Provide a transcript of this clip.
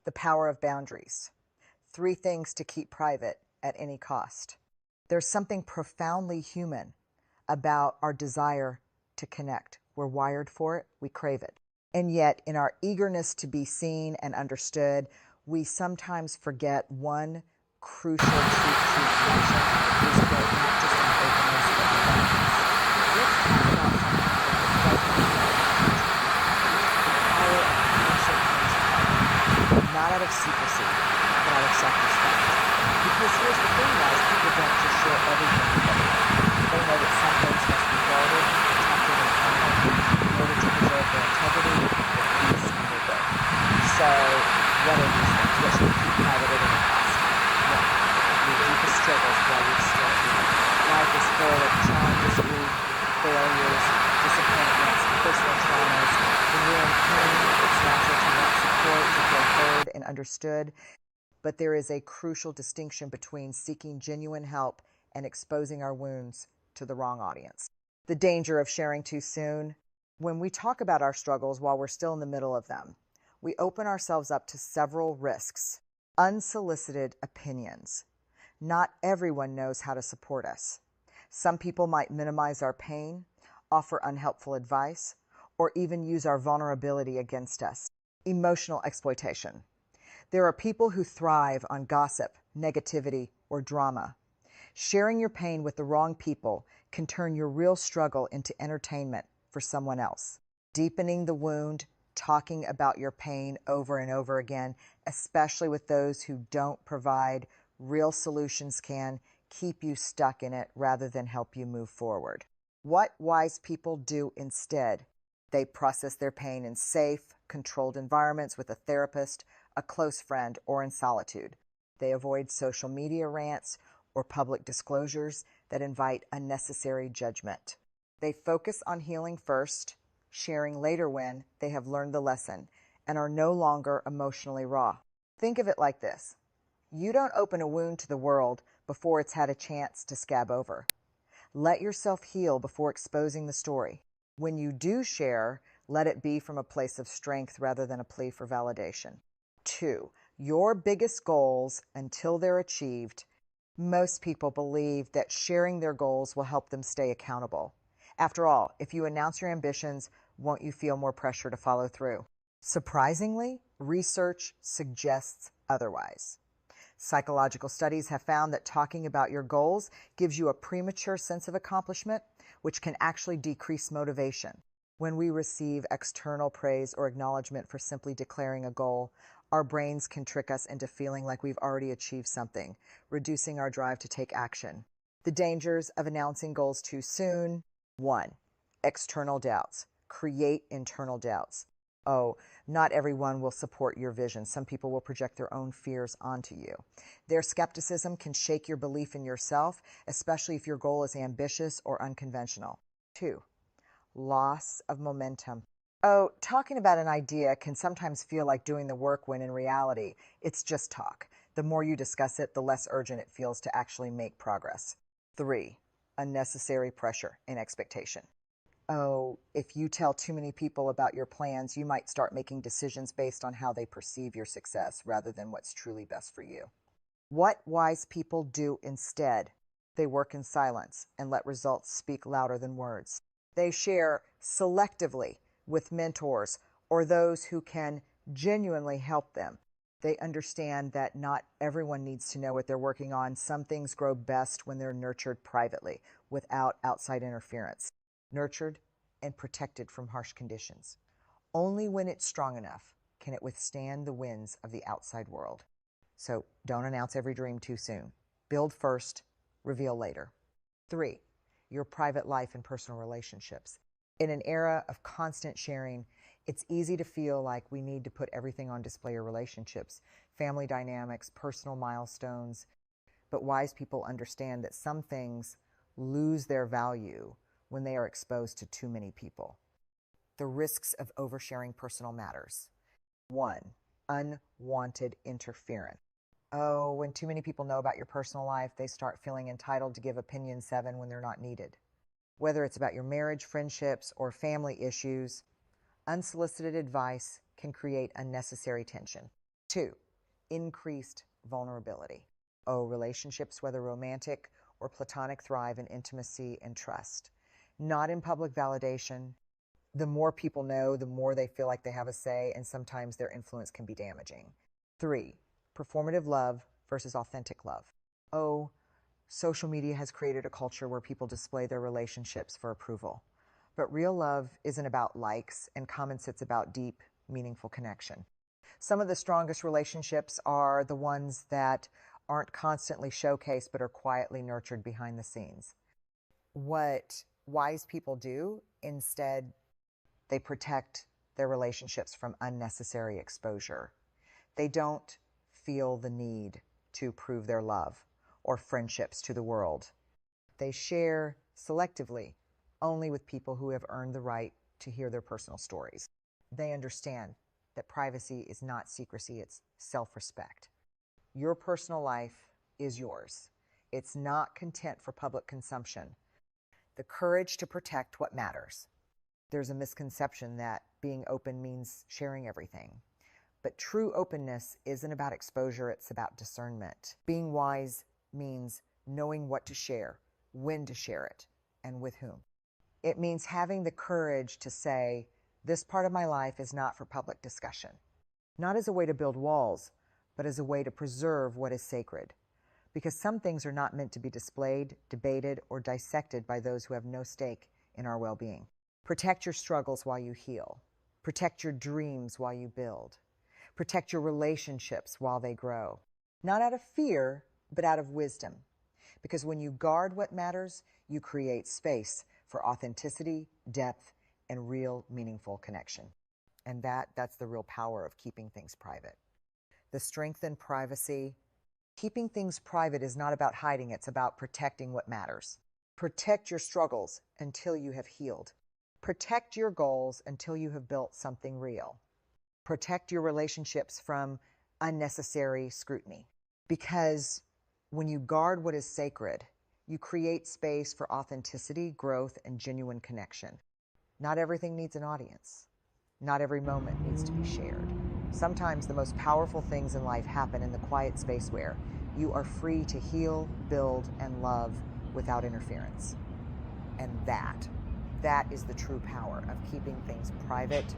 The power of boundaries. 3 things to keep private at any cost. There's something profoundly human about our desire to connect. We're wired for it, we crave it. And yet, in our eagerness to be seen and understood, we sometimes forget one crucial truth lesson is built not just on openness, but on boundaries. Let's talk about something that is the power of consent and not out of secrecy, but out of self-respect. Because here's the thing, guys, people don't just share everything with everyone. They know that some things must be guarded, protected, and honored in order to preserve their integrity, their peace, and their good. So, what are these things? What should we keep private at any cost? One, your deepest struggles while you're still here. Life is full of challenges, grief, failures, disappointments, personal traumas. When you're in pain, it's natural to want support, to feel heard and understood. But there is a crucial distinction between seeking genuine help and exposing our wounds to the wrong audience. The danger of sharing too soon. When we talk about our struggles while we're still in the middle of them, we open ourselves up to several risks. Unsolicited opinions. Not everyone knows how to support us. Some people might minimize our pain, offer unhelpful advice, or even use our vulnerability against us. Emotional exploitation. There are people who thrive on gossip, negativity, or drama. Sharing your pain with the wrong people can turn your real struggle into entertainment for someone else. Deepening the wound, talking about your pain over and over again, especially with those who don't provide real solutions, can keep you stuck in it rather than help you move forward. What wise people do instead? They process their pain in safe, controlled environments with a therapist, a close friend, or in solitude. They avoid social media rants or public disclosures that invite unnecessary judgment. They focus on healing first, sharing later when they have learned the lesson and are no longer emotionally raw. Think of it like this. You don't open a wound to the world before it's had a chance to scab over. Let yourself heal before exposing the story. When you do share, let it be from a place of strength rather than a plea for validation. 2, your biggest goals until they're achieved. Most people believe that sharing their goals will help them stay accountable. After all, if you announce your ambitions, won't you feel more pressure to follow through? Surprisingly, research suggests otherwise. Psychological studies have found that talking about your goals gives you a premature sense of accomplishment, which can actually decrease motivation. When we receive external praise or acknowledgement for simply declaring a goal, our brains can trick us into feeling like we've already achieved something, reducing our drive to take action. The dangers of announcing goals too soon. 1, external doubts. Create internal doubts. Oh, not everyone will support your vision. Some people will project their own fears onto you. Their skepticism can shake your belief in yourself, especially if your goal is ambitious or unconventional. 2, loss of momentum. Oh, talking about an idea can sometimes feel like doing the work when in reality, it's just talk. The more you discuss it, the less urgent it feels to actually make progress. 3, unnecessary pressure and expectation. Oh, if you tell too many people about your plans, you might start making decisions based on how they perceive your success rather than what's truly best for you. What wise people do instead? They work in silence and let results speak louder than words. They share selectively with mentors or those who can genuinely help them. They understand that not everyone needs to know what they're working on. Some things grow best when they're nurtured privately, without outside interference. Nurtured and protected from harsh conditions. Only when it's strong enough can it withstand the winds of the outside world. So don't announce every dream too soon. Build first, reveal later. 3, your private life and personal relationships. In an era of constant sharing, it's easy to feel like we need to put everything on display or relationships, family dynamics, personal milestones. But wise people understand that some things lose their value when they are exposed to too many people. The risks of oversharing personal matters. 1, unwanted interference. Oh, when too many people know about your personal life, they start feeling entitled to give opinion 7 when they're not needed. Whether it's about your marriage, friendships, or family issues, unsolicited advice can create unnecessary tension. 2, increased vulnerability. Oh, relationships, whether romantic or platonic, thrive in intimacy and trust, not in public validation. The more people know, the more they feel like they have a say, and sometimes their influence can be damaging. 3, performative love versus authentic love. Oh, social media has created a culture where people display their relationships for approval. But real love isn't about likes and comments, it's about deep, meaningful connection. Some of the strongest relationships are the ones that aren't constantly showcased but are quietly nurtured behind the scenes. What wise people do, instead, they protect their relationships from unnecessary exposure. They don't feel the need to prove their love or friendships to the world. They share selectively, only with people who have earned the right to hear their personal stories. They understand that privacy is not secrecy, it's self-respect. Your personal life is yours. It's not content for public consumption. The courage to protect what matters. There's a misconception that being open means sharing everything. But true openness isn't about exposure, it's about discernment. Being wise means knowing what to share, when to share it, and with whom. It means having the courage to say, this part of my life is not for public discussion. Not as a way to build walls, but as a way to preserve what is sacred. Because some things are not meant to be displayed, debated, or dissected by those who have no stake in our well-being. Protect your struggles while you heal. Protect your dreams while you build. Protect your relationships while they grow. Not out of fear, but out of wisdom. Because when you guard what matters, you create space for authenticity, depth, and real meaningful connection. And that's the real power of keeping things private. The strength in privacy. Keeping things private is not about hiding, it's about protecting what matters. Protect your struggles until you have healed. Protect your goals until you have built something real. Protect your relationships from unnecessary scrutiny. Because when you guard what is sacred, you create space for authenticity, growth, and genuine connection. Not everything needs an audience. Not every moment needs to be shared. Sometimes the most powerful things in life happen in the quiet space where you are free to heal, build, and love without interference. And that is the true power of keeping things private